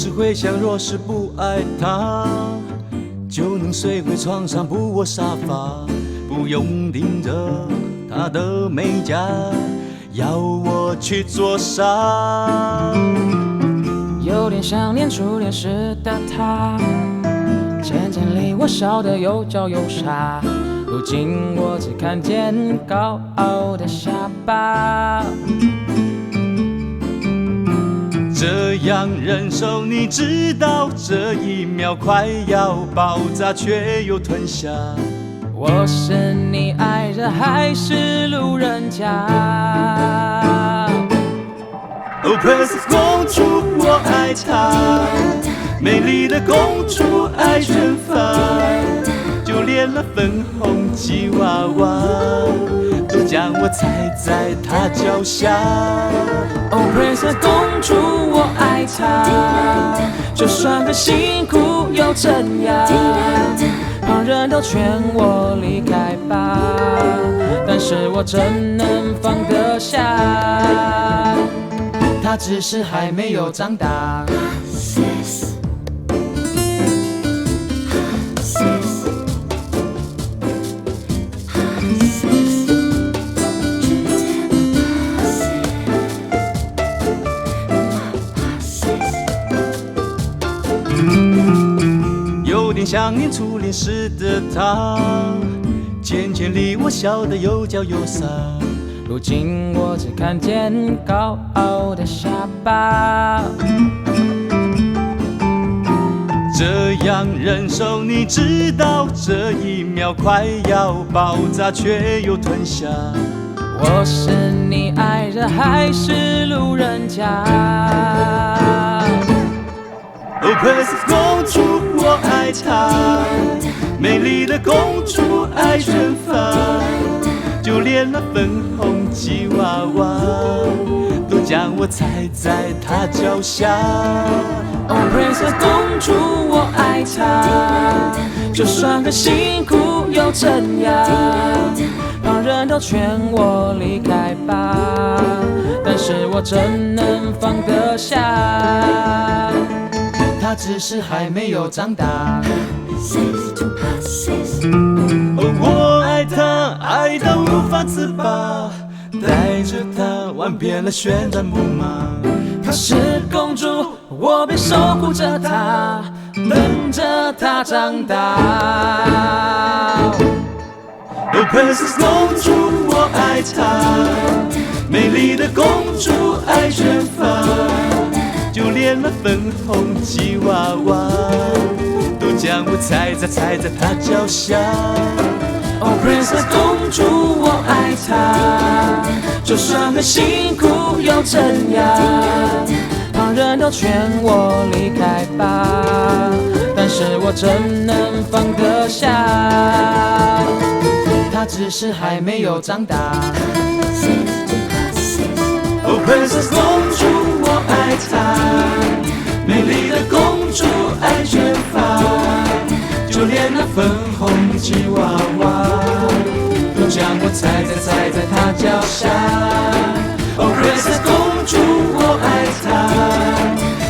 时会想，若是不爱他，就能睡回床上，不窝沙发，不用盯着他的美甲，要我去做啥？有点想念初恋时的他，渐渐离我笑得又娇又傻，如今我只看见高傲的下巴。这样忍受，你知道这一秒快要爆炸，却又吞下。我是你爱人还是路人甲？哦，Princess 公主，我爱她，美丽的公主爱卷发，就连那粉红吉娃娃都将我踩在她脚下。哦，Princess 公主，我爱她，就算很辛苦又怎样？旁人都劝我离开吧，但是我怎能放得下？她只是还没有长大。有点想念初恋时的他，渐渐离我笑得又娇又傻。如今我只看见高傲的下巴。这样忍受，你知道这一秒快要爆炸，却又吞下。我是你爱人还是路人甲？哦，Princess 公主，我爱她，美丽的公主爱卷发，就连那粉红吉娃娃都将我踩在她脚下。哦，Princess 公主，我爱她，就算很辛苦又怎样？旁人都劝我离开吧，但是我怎能放得下？她只是还没有长大。哦，我爱她，爱到无法自拔，带着她玩遍了旋转木马。她是公主，我便守护着她，等着她长大。哦，Princess 公主，我爱她，美丽的公主爱卷发，就连那粉红吉娃娃都将我踩在她脚下。哦，Princess 公主，我爱她，就算很辛苦又怎样？旁人都劝我离开吧，但是我怎能放得下？她只是还没有长大。哦，Princess 公主，我爱她，美丽的公主爱卷发，就连那粉红吉娃娃都将我踩在她脚下。哦，Princess 公主，我爱她，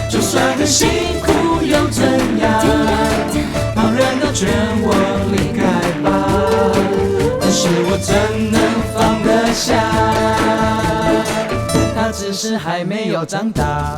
就算很辛苦又怎样？旁人都劝我离开吧，但是我怎能放得下？她只是还没有长大。